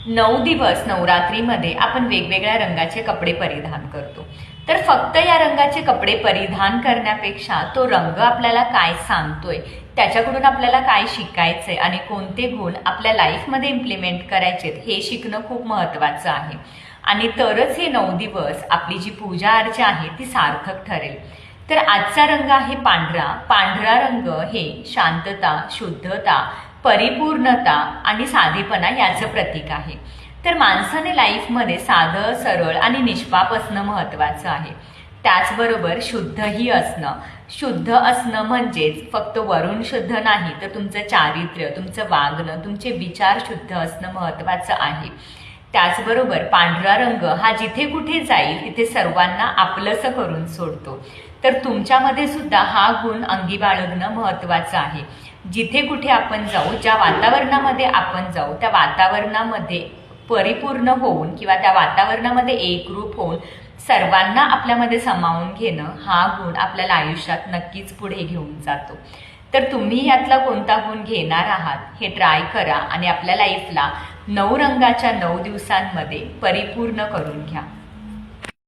9 दिवस नवरात्रीमध्ये आपण वेगवेगळ्या रंगाचे कपडे परिधान करतो। तर फक्त या रंगाचे कपडे परिधान करण्यापेक्षा तो रंग आपल्याला काय सांगतोय, त्याच्याकडून आपल्याला काय शिकायचंय आणि कोणते गुण आपल्या लाईफमध्ये इम्प्लिमेंट करायचेत हे शिकणं खूप महत्त्वाचं आहे। आणि तरच हे 9 दिवस आपली जी पूजा अर्चा आहे ती सार्थक ठरेल। तर आजचा रंग आहे पांढरा। पांढरा रंग हे शांतता, शुद्धता, परिपूर्णता आणि साधेपणा याचं प्रतीक आहे। तर माणसाने लाईफमध्ये साधं, सरळ आणि निष्पाप असणं महत्त्वाचं आहे। त्याचबरोबर शुद्धही असणं। शुद्ध असणं म्हणजेच फक्त वरून शुद्ध नाही, तर तुमचं चारित्र्य, तुमचं वागणं, तुमचे विचार शुद्ध असणं महत्त्वाचं आहे। त्याचबरोबर पांढरा रंग हा जिथे कुठे जाईल तिथे सर्वांना आपलंसं करून सोडतो। तर तुमच्यामध्ये सुद्धा हा गुण अंगी बाळगणं महत्त्वाचं आहे। जिथे कुठे आपण जाऊ, ज्या वातावरणामध्ये आपण जाऊ, त्या वातावरणामध्ये परिपूर्ण होऊन किंवा त्या वातावरणामध्ये एकरूप होऊन सर्वांना आपल्यामध्ये सामावून घेणं हा गुण आपल्याला आयुष्यात नक्कीच पुढे घेऊन जातो। तर तुम्ही यातला कोणता गुण घेणार आहात हे ट्राय करा आणि आपल्या लाईफला 9 रंगाच्या 9 दिवसांमध्ये परिपूर्ण करून घ्या।